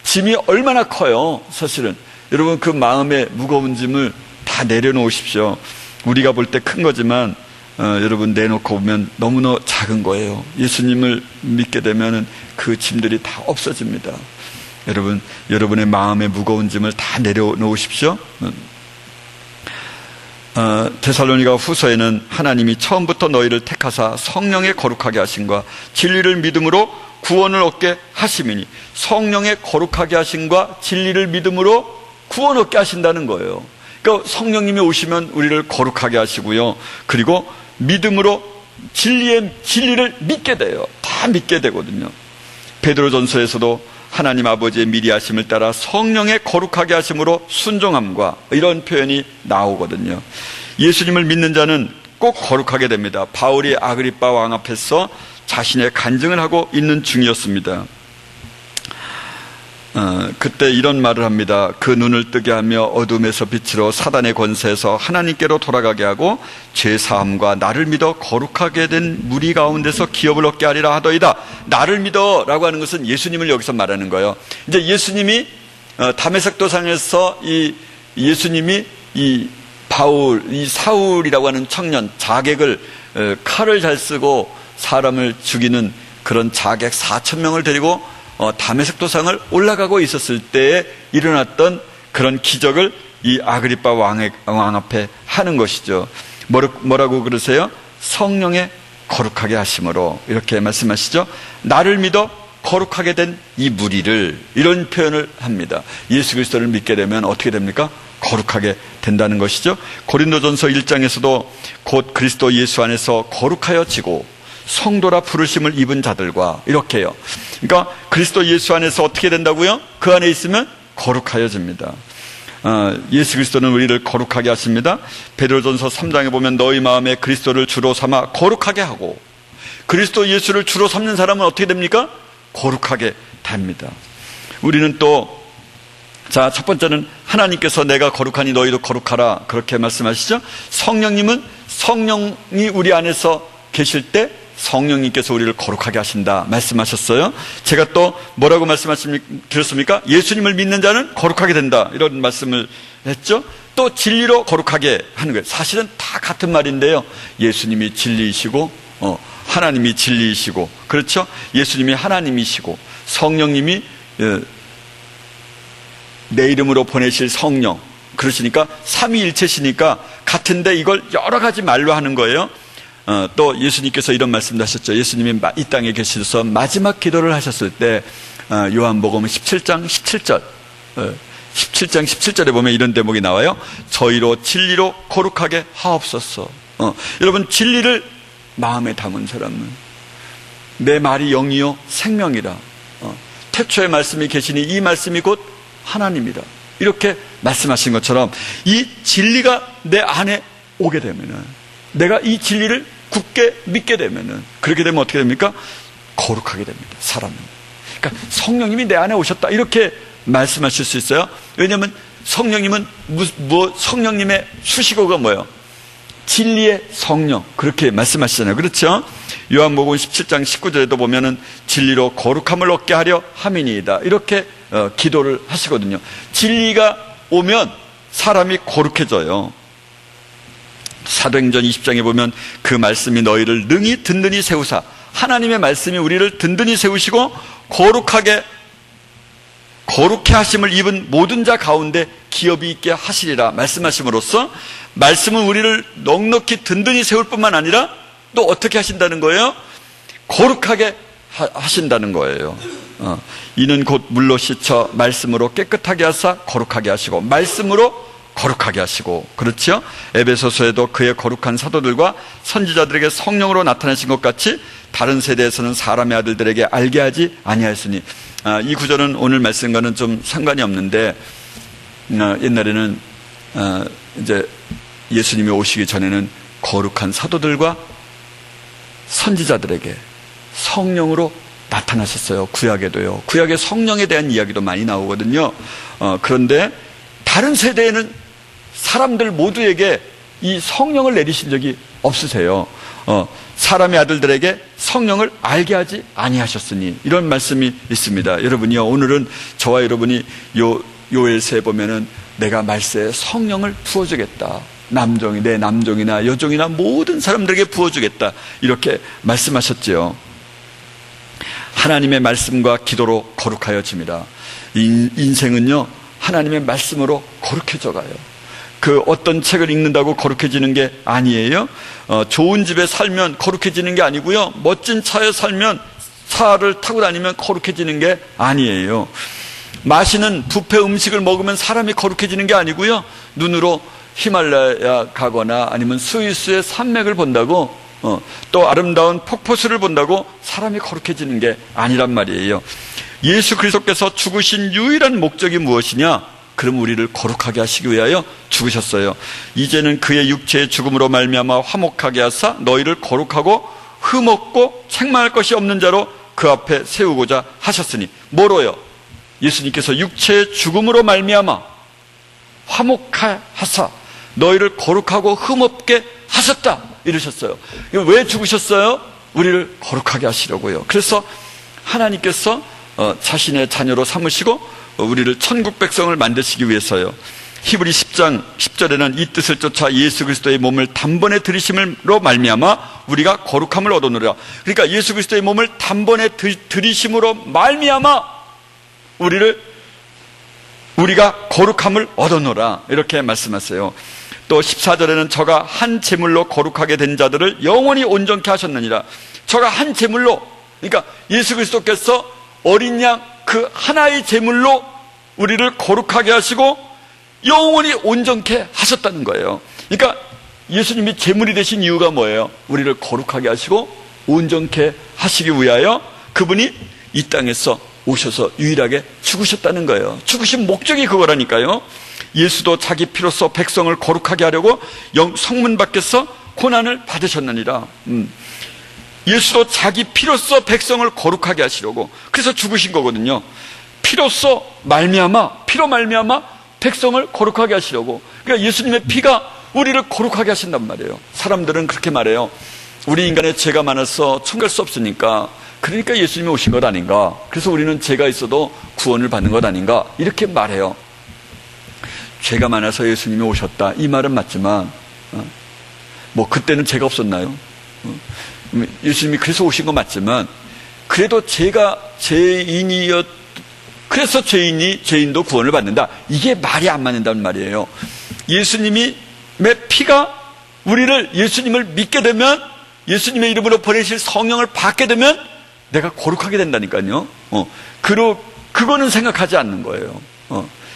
짐이 얼마나 커요. 사실은 여러분, 그 마음의 무거운 짐을 다 내려놓으십시오. 우리가 볼 때 큰 거지만 여러분, 내놓고 보면 너무나 작은 거예요. 예수님을 믿게 되면 그 짐들이 다 없어집니다. 여러분, 여러분의 마음의 무거운 짐을 다 내려놓으십시오. 데살로니가 후서에는 하나님이 처음부터 너희를 택하사 성령의 거룩하게 하심과 진리를 믿음으로 구원을 얻게 하심이니, 성령의 거룩하게 하심과 진리를 믿음으로 구원 얻게 하신다는 거예요. 그러니까 성령님이 오시면 우리를 거룩하게 하시고요, 그리고 믿음으로 진리를 믿게 돼요. 다 믿게 되거든요. 베드로전서에서도 하나님 아버지의 미리 하심을 따라 성령의 거룩하게 하심으로 순종함과 이런 표현이 나오거든요. 예수님을 믿는 자는 꼭 거룩하게 됩니다. 바울이 아그리빠 왕 앞에서 자신의 간증을 하고 있는 중이었습니다. 그때 이런 말을 합니다. 그 눈을 뜨게 하며 어둠에서 빛으로 사단의 권세에서 하나님께로 돌아가게 하고 죄사함과 나를 믿어 거룩하게 된 무리 가운데서 기업을 얻게 하리라 하더이다. 나를 믿어 라고 하는 것은 예수님을 여기서 말하는 거예요. 이제 예수님이 다메섹 도상에서 예수님이 이 사울이라고 하는 청년, 자객을, 칼을 잘 쓰고 사람을 죽이는 그런 자객 4,000명을 데리고 다메섹 도상을 올라가고 있었을 때에 일어났던 그런 기적을 이 아그리빠 왕 앞에 하는 것이죠. 뭐라고 그러세요? 성령의 거룩하게 하심으로, 이렇게 말씀하시죠. 나를 믿어 거룩하게 된 이 무리를, 이런 표현을 합니다. 예수 그리스도를 믿게 되면 어떻게 됩니까? 거룩하게 된다는 것이죠. 고린도전서 1장에서도 곧 그리스도 예수 안에서 거룩하여지고 성도라 부르심을 입은 자들과, 이렇게 해요. 그러니까 그리스도 예수 안에서 어떻게 된다고요? 그 안에 있으면 거룩하여집니다. 예수 그리스도는 우리를 거룩하게 하십니다. 베드로전서 3장에 보면 너희 마음에 그리스도를 주로 삼아 거룩하게 하고, 그리스도 예수를 주로 삼는 사람은 어떻게 됩니까? 거룩하게 됩니다. 우리는 또, 첫 번째는 하나님께서 내가 거룩하니 너희도 거룩하라, 그렇게 말씀하시죠. 성령님은, 성령이 우리 안에서 계실 때 성령님께서 우리를 거룩하게 하신다 말씀하셨어요. 제가 또 뭐라고 드렸습니까? 예수님을 믿는 자는 거룩하게 된다, 이런 말씀을 했죠. 또 진리로 거룩하게 하는 거예요. 사실은 다 같은 말인데요, 예수님이 진리이시고 하나님이 진리이시고, 그렇죠? 예수님이 하나님이시고 성령님이 내 이름으로 보내실 성령, 그러시니까 삼위일체시니까 같은데 이걸 여러 가지 말로 하는 거예요. 또 예수님께서 이런 말씀도 하셨죠. 예수님이 이 땅에 계셔서 마지막 기도를 하셨을 때 요한복음 17장 17절 17장 17절에 보면 이런 대목이 나와요. 저희로 진리로 거룩하게 하옵소서. 여러분, 진리를 마음에 담은 사람은 내 말이 영이요 생명이라. 태초의 말씀이 계시니 이 말씀이 곧 하나님이라. 이렇게 말씀하신 것처럼 이 진리가 내 안에 오게 되면은, 내가 이 진리를 굳게 믿게 되면은, 그렇게 되면 어떻게 됩니까? 거룩하게 됩니다, 사람은. 그러니까 성령님이 내 안에 오셨다, 이렇게 말씀하실 수 있어요. 왜냐하면 성령님은 성령님의 수식어가 뭐예요? 진리의 성령, 그렇게 말씀하시잖아요. 그렇죠? 요한복음 17장 19절에도 보면은 진리로 거룩함을 얻게 하려 함이니이다, 이렇게 기도를 하시거든요. 진리가 오면 사람이 거룩해져요. 사도행전 20장에 보면 그 말씀이 너희를 능히 든든히 세우사, 하나님의 말씀이 우리를 든든히 세우시고 거룩해 하심을 입은 모든 자 가운데 기업이 있게 하시리라 말씀하심으로써, 말씀은 우리를 넉넉히 든든히 세울 뿐만 아니라 또 어떻게 하신다는 거예요? 거룩하게 하신다는 거예요. 이는 곧 물로 씻어 말씀으로 깨끗하게 하사 거룩하게 하시고, 말씀으로 거룩하게 하시고, 그렇죠? 에베소서에도 그의 거룩한 사도들과 선지자들에게 성령으로 나타나신 것 같이 다른 세대에서는 사람의 아들들에게 알게 하지 아니하였으니. 이 구절은 오늘 말씀과는 좀 상관이 없는데, 옛날에는 이제 예수님이 오시기 전에는 거룩한 사도들과 선지자들에게 성령으로 나타나셨어요. 구약에도요. 구약에 성령에 대한 이야기도 많이 나오거든요. 그런데 다른 세대에는 사람들 모두에게 이 성령을 내리신 적이 없으세요. 사람의 아들들에게 성령을 알게 하지 아니하셨으니, 이런 말씀이 있습니다. 여러분이요, 오늘은 저와 여러분이 요엘서에 보면은 내가 말세에 성령을 부어주겠다, 내 남종이나 여종이나 모든 사람들에게 부어주겠다, 이렇게 말씀하셨지요. 하나님의 말씀과 기도로 거룩하여집니다. 인생은요, 하나님의 말씀으로 거룩해져 가요. 그 어떤 책을 읽는다고 거룩해지는 게 아니에요. 좋은 집에 살면 거룩해지는 게 아니고요, 멋진 차에 살면, 차를 타고 다니면 거룩해지는 게 아니에요. 맛있는 뷔페 음식을 먹으면 사람이 거룩해지는 게 아니고요, 눈으로 히말라야 가거나 아니면 스위스의 산맥을 본다고, 또 아름다운 폭포수를 본다고 사람이 거룩해지는 게 아니란 말이에요. 예수 그리스도께서 죽으신 유일한 목적이 무엇이냐? 그럼 우리를 거룩하게 하시기 위하여 죽으셨어요. 이제는 그의 육체의 죽음으로 말미암아 화목하게 하사 너희를 거룩하고 흠없고 책망할 것이 없는 자로 그 앞에 세우고자 하셨으니. 뭐로요? 예수님께서 육체의 죽음으로 말미암아 화목하게 하사 너희를 거룩하고 흠없게 하셨다, 이러셨어요. 왜 죽으셨어요? 우리를 거룩하게 하시려고요. 그래서 하나님께서 자신의 자녀로 삼으시고 우리를 천국 백성을 만드시기 위해서요. 히브리 10장 10절에는 이 뜻을 쫓아 예수 그리스도의 몸을 단번에 들이심으로 말미암아 우리가 거룩함을 얻어노라. 그러니까 예수 그리스도의 몸을 단번에 들이심으로 말미암아 우리가 거룩함을 얻어노라, 이렇게 말씀하세요. 또 14절에는 저가 한 제물로 거룩하게 된 자들을 영원히 온전케 하셨느니라. 저가 한 제물로, 그러니까 예수 그리스도께서 어린 양 그 하나의 제물로 우리를 거룩하게 하시고 영원히 온전케 하셨다는 거예요. 그러니까 예수님이 제물이 되신 이유가 뭐예요? 우리를 거룩하게 하시고 온전케 하시기 위하여 그분이 이 땅에서 오셔서 유일하게 죽으셨다는 거예요. 죽으신 목적이 그거라니까요. 예수도 자기 피로써 백성을 거룩하게 하려고 성문 밖에서 고난을 받으셨느니라. 예수도 자기 피로써 백성을 거룩하게 하시려고, 그래서 죽으신 거거든요. 피로써 말미암아, 피로 말미암아 백성을 거룩하게 하시려고. 그러니까 예수님의 피가 우리를 거룩하게 하신단 말이에요. 사람들은 그렇게 말해요. 우리 인간의 죄가 많아서 천국갈 수 없으니까, 그러니까 예수님이 오신 것 아닌가, 그래서 우리는 죄가 있어도 구원을 받는 것 아닌가, 이렇게 말해요. 죄가 많아서 예수님이 오셨다, 이 말은 맞지만 그때는 죄가 없었나요? 예수님이 그래서 오신 건 맞지만, 그래도 죄가 죄인이었던 그래서 죄인도 구원을 받는다. 이게 말이 안 맞는다는 말이에요. 예수님의 피가 우리를 예수님을 믿게 되면, 예수님의 이름으로 보내실 성령을 받게 되면 내가 거룩하게 된다니까요. 그거는 생각하지 않는 거예요.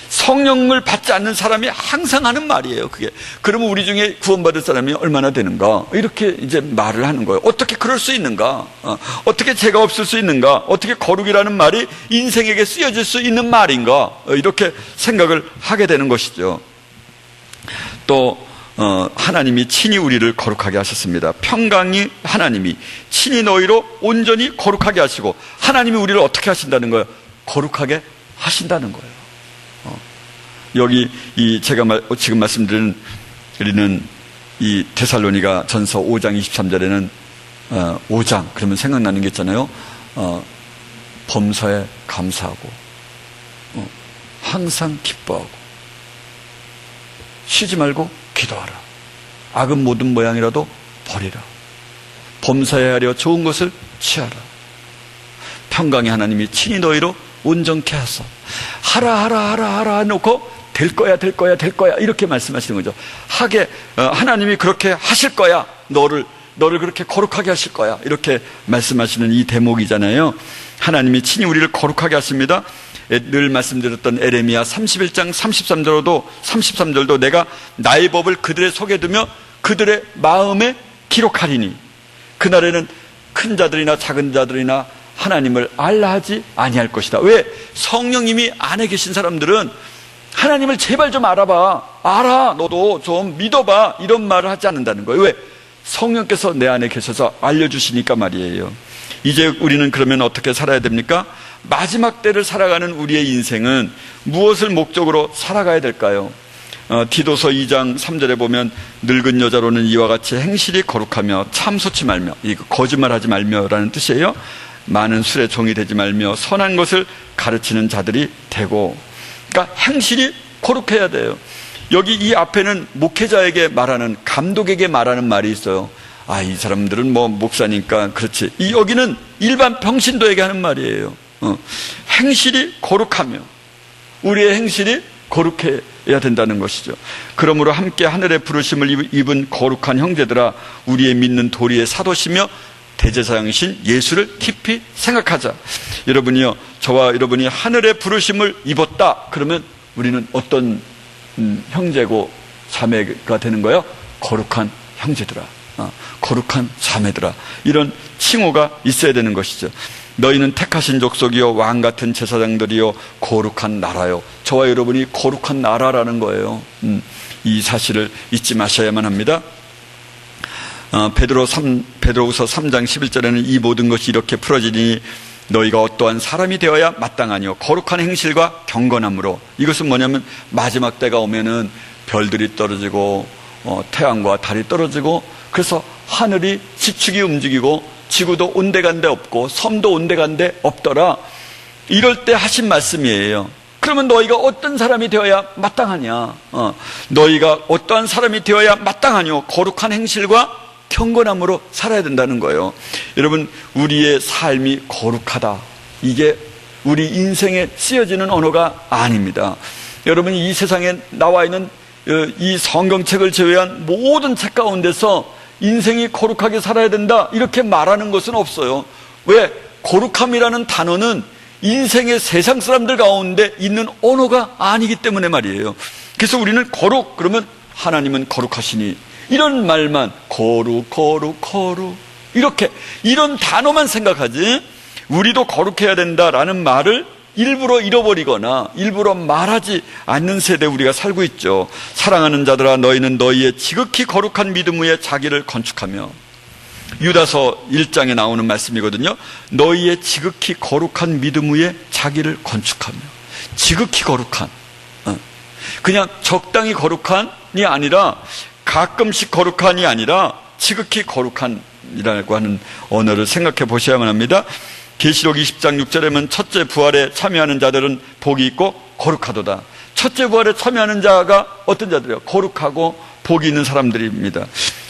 성령을 받지 않는 사람이 항상 하는 말이에요, 그게. 그러면 우리 중에 구원받을 사람이 얼마나 되는가? 이렇게 이제 말을 하는 거예요. 어떻게 그럴 수 있는가? 어떻게 죄가 없을 수 있는가? 어떻게 거룩이라는 말이 인생에게 쓰여질 수 있는 말인가? 이렇게 생각을 하게 되는 것이죠. 또 하나님이 친히 우리를 거룩하게 하셨습니다. 평강이 하나님이 친히 너희로 온전히 거룩하게 하시고, 하나님이 우리를 어떻게 하신다는 거예요? 거룩하게 하신다는 거예요. 여기 제가 지금 말씀드리는 이 데살로니가 전서 5장 23절에는 5장 그러면 생각나는 게 있잖아요. 범사에 감사하고 항상 기뻐하고 쉬지 말고 기도하라. 악은 모든 모양이라도 버리라. 범사에 하려 좋은 것을 취하라. 평강의 하나님이 친히 너희로 온전케 하사. 하라 놓고 될 거야 이렇게 말씀하시는 거죠. 하나님이 그렇게 하실 거야. 너를 그렇게 거룩하게 하실 거야. 이렇게 말씀하시는 이 대목이잖아요. 하나님이 친히 우리를 거룩하게 하십니다. 늘 말씀드렸던 에레미야 31장 33절도 내가 나의 법을 그들의 속에 두며 그들의 마음에 기록하리니 그날에는 큰 자들이나 작은 자들이나 하나님을 알라 하지 아니할 것이다. 왜? 성령님이 안에 계신 사람들은 하나님을 제발 좀 알아, 너도 좀 믿어봐, 이런 말을 하지 않는다는 거예요. 왜? 성령께서 내 안에 계셔서 알려주시니까 말이에요. 이제 우리는 그러면 어떻게 살아야 됩니까? 마지막 때를 살아가는 우리의 인생은 무엇을 목적으로 살아가야 될까요? 디도서 2장 3절에 보면 늙은 여자로는 이와 같이 행실이 거룩하며 참소치 말며, 이거 거짓말하지 말며라는 뜻이에요. 많은 술의 종이 되지 말며 선한 것을 가르치는 자들이 되고, 그러니까 행실이 거룩해야 돼요. 여기 이 앞에는 목회자에게 말하는, 감독에게 말하는 말이 있어요. 이 사람들은 뭐 목사니까 그렇지. 여기는 일반 평신도에게 하는 말이에요. 행실이 거룩하며, 우리의 행실이 거룩해야 된다는 것이죠. 그러므로 함께 하늘의 부르심을 입은 거룩한 형제들아, 우리의 믿는 도리의 사도시며 대제사장이신 예수를 깊이 생각하자. 여러분이요, 저와 여러분이 하늘의 부르심을 입었다 그러면 우리는 어떤 형제고 자매가 되는 거예요? 거룩한 형제들아, 거룩한 자매들아, 이런 칭호가 있어야 되는 것이죠. 너희는 택하신 족속이요 왕같은 제사장들이요 거룩한 나라요. 저와 여러분이 거룩한 나라라는 거예요. 이 사실을 잊지 마셔야만 합니다. 베드로후서 3장 11절에는 이 모든 것이 이렇게 풀어지니 너희가 어떠한 사람이 되어야 마땅하니요 거룩한 행실과 경건함으로. 이것은 뭐냐면 마지막 때가 오면은 별들이 떨어지고 태양과 달이 떨어지고, 그래서 하늘이 지축이 움직이고 지구도 온데간데 없고 섬도 온데간데 없더라. 이럴 때 하신 말씀이에요. 그러면 너희가 어떤 사람이 되어야 마땅하냐? 너희가 어떠한 사람이 되어야 마땅하뇨? 거룩한 행실과 경건함으로 살아야 된다는 거예요. 여러분, 우리의 삶이 거룩하다, 이게 우리 인생에 쓰여지는 언어가 아닙니다. 여러분이 이 세상에 나와 있는 이 성경책을 제외한 모든 책 가운데서 인생이 거룩하게 살아야 된다 이렇게 말하는 것은 없어요. 왜? 거룩함이라는 단어는 인생의 세상 사람들 가운데 있는 언어가 아니기 때문에 말이에요. 그래서 우리는 거룩 그러면 하나님은 거룩하시니, 이런 말만 거룩 이렇게 이런 단어만 생각하지, 우리도 거룩해야 된다라는 말을 일부러 잃어버리거나 일부러 말하지 않는 세대에 우리가 살고 있죠. 사랑하는 자들아, 너희는 너희의 지극히 거룩한 믿음 위에 자기를 건축하며. 유다서 1장에 나오는 말씀이거든요. 너희의 지극히 거룩한 믿음 위에 자기를 건축하며. 지극히 거룩한, 그냥 적당히 거룩한이 아니라, 가끔씩 거룩한이 아니라 지극히 거룩한이라고 하는 언어를 생각해 보셔야만 합니다. 계시록 20장 6절에는 첫째 부활에 참여하는 자들은 복이 있고 거룩하도다. 첫째 부활에 참여하는 자가 어떤 자들이에요? 거룩하고 복이 있는 사람들입니다.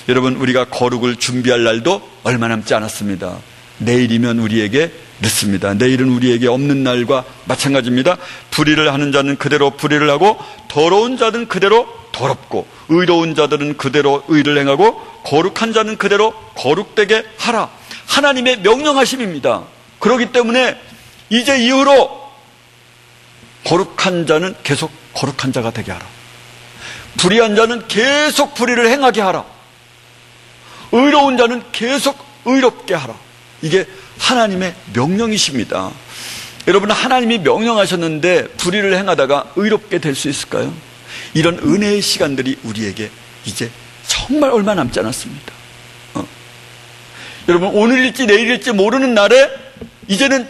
여러분, 우리가 거룩을 준비할 날도 얼마 남지 않았습니다. 내일이면 우리에게 늦습니다. 내일은 우리에게 없는 날과 마찬가지입니다. 불의를 하는 자는 그대로 불의를 하고 더러운 자는 그대로 더럽고 의로운 자들은 그대로 의를 행하고 거룩한 자는 그대로 거룩되게 하라. 하나님의 명령하심입니다. 그렇기 때문에 이제 이후로 거룩한 자는 계속 거룩한 자가 되게 하라. 불의한 자는 계속 불의를 행하게 하라. 의로운 자는 계속 의롭게 하라. 이게 하나님의 명령이십니다. 여러분, 하나님이 명령하셨는데 불의를 행하다가 의롭게 될 수 있을까요? 이런 은혜의 시간들이 우리에게 이제 정말 얼마 남지 않았습니다. 여러분, 오늘일지 내일일지 모르는 날에 이제는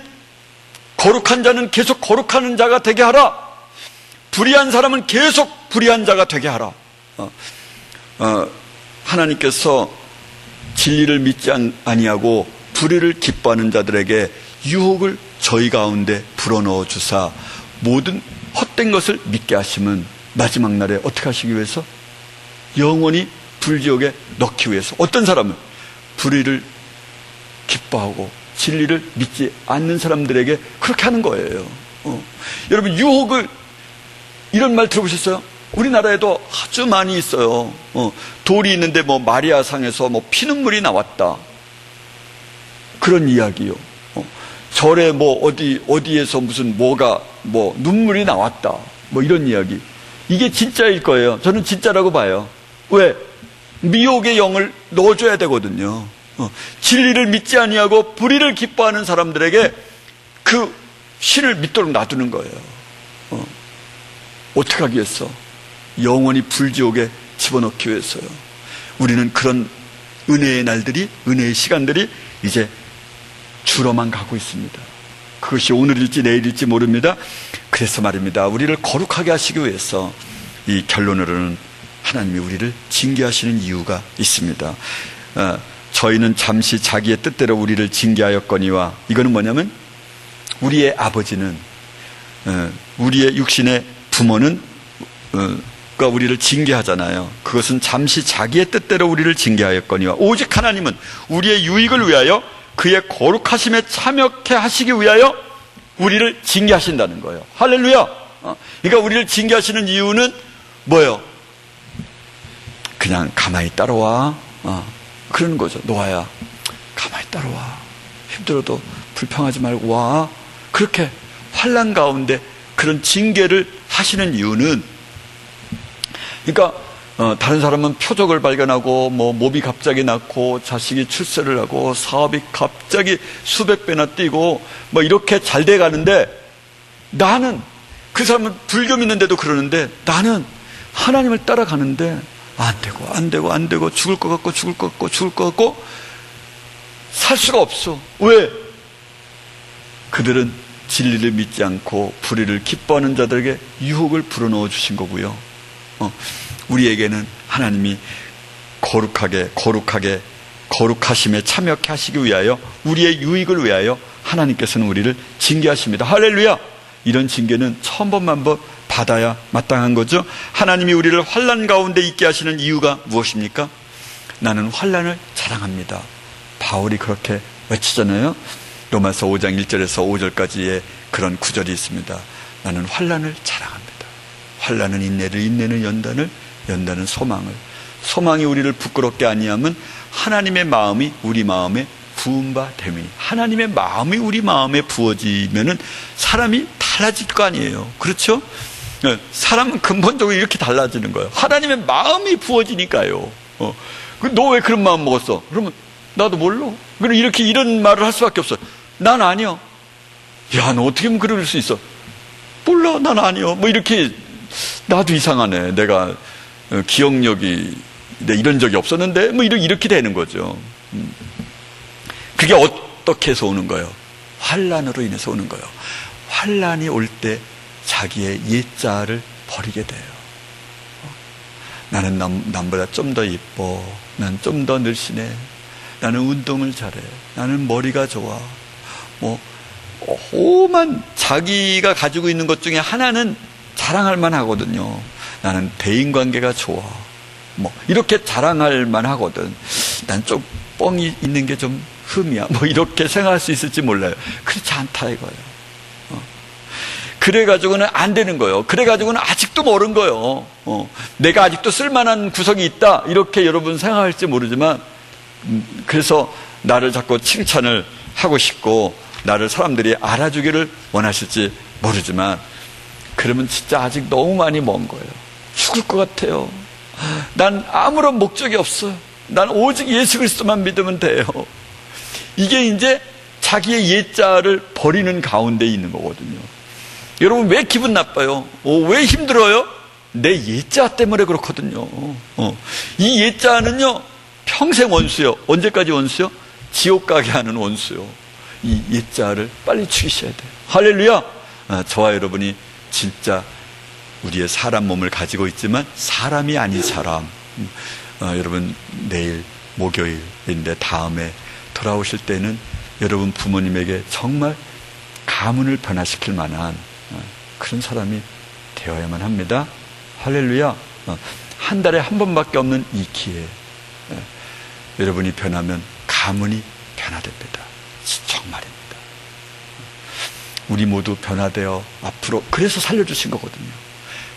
거룩한 자는 계속 거룩한 자가 되게 하라. 불의한 사람은 계속 불의한 자가 되게 하라. 하나님께서 진리를 믿지 아니하고 불의를 기뻐하는 자들에게 유혹을 저희 가운데 불어넣어 주사 모든 헛된 것을 믿게 하시면 마지막 날에 어떻게 하시기 위해서? 영원히 불지옥에 넣기 위해서. 어떤 사람은 불의를 기뻐하고 진리를 믿지 않는 사람들에게 그렇게 하는 거예요. 여러분, 유혹을, 이런 말 들어보셨어요? 우리나라에도 아주 많이 있어요. 돌이 있는데 뭐 마리아상에서 뭐 피눈물이 나왔다, 그런 이야기요. 절에 뭐 어디에서 무슨 뭐가 뭐 눈물이 나왔다, 뭐 이런 이야기. 이게 진짜일 거예요. 저는 진짜라고 봐요. 왜? 미혹의 영을 넣어줘야 되거든요. 진리를 믿지 아니하고 불의를 기뻐하는 사람들에게 그 신을 믿도록 놔두는 거예요. 어떻게 하기 위해서? 영원히 불지옥에 집어넣기 위해서요. 우리는 그런 은혜의 날들이, 은혜의 시간들이 이제 줄어만 가고 있습니다. 그것이 오늘일지 내일일지 모릅니다. 그래서 말입니다, 우리를 거룩하게 하시기 위해서 이 결론으로는 하나님이 우리를 징계하시는 이유가 있습니다. 저희는 잠시 자기의 뜻대로 우리를 징계하였거니와, 이거는 뭐냐면 우리의 아버지는, 우리의 육신의 부모는 우리를 징계하잖아요. 그것은 잠시 자기의 뜻대로 우리를 징계하였거니와 오직 하나님은 우리의 유익을 위하여 그의 거룩하심에 참여케 하시기 위하여 우리를 징계하신다는 거예요. 할렐루야. 그러니까 우리를 징계하시는 이유는 뭐예요? 그냥 가만히 따라와, 그러는 거죠. 노아야, 가만히 따라와. 힘들어도 불평하지 말고 와. 그렇게 환난 가운데 그런 징계를 하시는 이유는, 그러니까 다른 사람은 표적을 발견하고 뭐 몸이 갑자기 낫고 자식이 출세를 하고 사업이 갑자기 수백 배나 뛰고 뭐 이렇게 잘 돼 가는데, 나는, 그 사람은 불교 믿는데도 그러는데 나는 하나님을 따라가는데 안 되고 죽을 것 같고 살 수가 없어. 왜? 그들은 진리를 믿지 않고 불의를 기뻐하는 자들에게 유혹을 불어넣어 주신 거고요. 우리에게는 하나님이 거룩하심에 참여케 하시기 위하여, 우리의 유익을 위하여 하나님께서는 우리를 징계하십니다. 할렐루야. 이런 징계는 천번 만번 받아야 마땅한 거죠. 하나님이 우리를 환난 가운데 있게 하시는 이유가 무엇입니까? 나는 환난을 자랑합니다. 바울이 그렇게 외치잖아요. 로마서 5장 1절에서 5절까지의 그런 구절이 있습니다. 나는 환난을 자랑합니다. 환난은 인내를, 인내는 연단을, 연단은 소망을. 소망이 우리를 부끄럽게 아니하면 하나님의 마음이 우리 마음에 부은 바 됨이. 하나님의 마음이 우리 마음에 부어지면은 사람이 달라질 거 아니에요. 그렇죠? 사람은 근본적으로 이렇게 달라지는 거예요. 하나님의 마음이 부어지니까요. 너 왜 그런 마음 먹었어? 그러면 나도 몰라. 그럼 이렇게 이런 말을 할 수밖에 없어. 난 아니야. 야, 너 어떻게 하면 그럴 수 있어? 몰라, 난 아니야. 뭐 이렇게, 나도 이상하네. 내가 기억력이, 이런 적이 없었는데 뭐 이렇게 되는 거죠. 그게 어떻게 해서 오는 거예요? 환난으로 인해서 오는 거예요. 환난이 올 때 자기의 옛자를 버리게 돼요. 나는 남보다 좀 더 이뻐. 난 좀 더 늘씬해. 나는 운동을 잘해. 나는 머리가 좋아. 뭐 오만 자기가 가지고 있는 것 중에 하나는 자랑할 만하거든요. 나는 대인관계가 좋아. 뭐 이렇게 자랑할 만하거든. 난 좀 뻥이 있는 게 좀 흠이야. 뭐 이렇게 생각할 수 있을지 몰라요. 그렇지 않다 이거예요. 그래가지고는 안 되는 거예요. 그래가지고는 아직도 모른 거예요. 내가 아직도 쓸만한 구석이 있다. 이렇게 여러분 생각할지 모르지만, 그래서 나를 자꾸 칭찬을 하고 싶고, 나를 사람들이 알아주기를 원하실지 모르지만, 그러면 진짜 아직 너무 많이 먼 거예요. 죽을 것 같아요. 난 아무런 목적이 없어요. 난 오직 예수 그리스도만 믿으면 돼요. 이게 이제 자기의 옛자를 버리는 가운데 있는 거거든요. 여러분 왜 기분 나빠요? 왜 힘들어요? 내 옛자 때문에 그렇거든요. 이 옛자는요 평생 원수요. 언제까지 원수요? 지옥 가게 하는 원수요. 이 옛자를 빨리 죽이셔야 돼요. 할렐루야. 저와 여러분이 진짜 우리의 사람 몸을 가지고 있지만 사람이 아닌 사람. 여러분 내일 목요일인데 다음에 돌아오실 때는 여러분 부모님에게 정말 가문을 변화시킬 만한 그런 사람이 되어야만 합니다. 할렐루야. 한 달에 한 번밖에 없는 이 기회, 여러분이 변하면 가문이 변화됩니다. 정말입니다. 우리 모두 변화되어 앞으로, 그래서 살려주신 거거든요.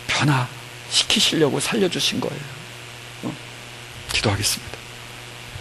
변화시키시려고 살려주신 거예요. 기도하겠습니다.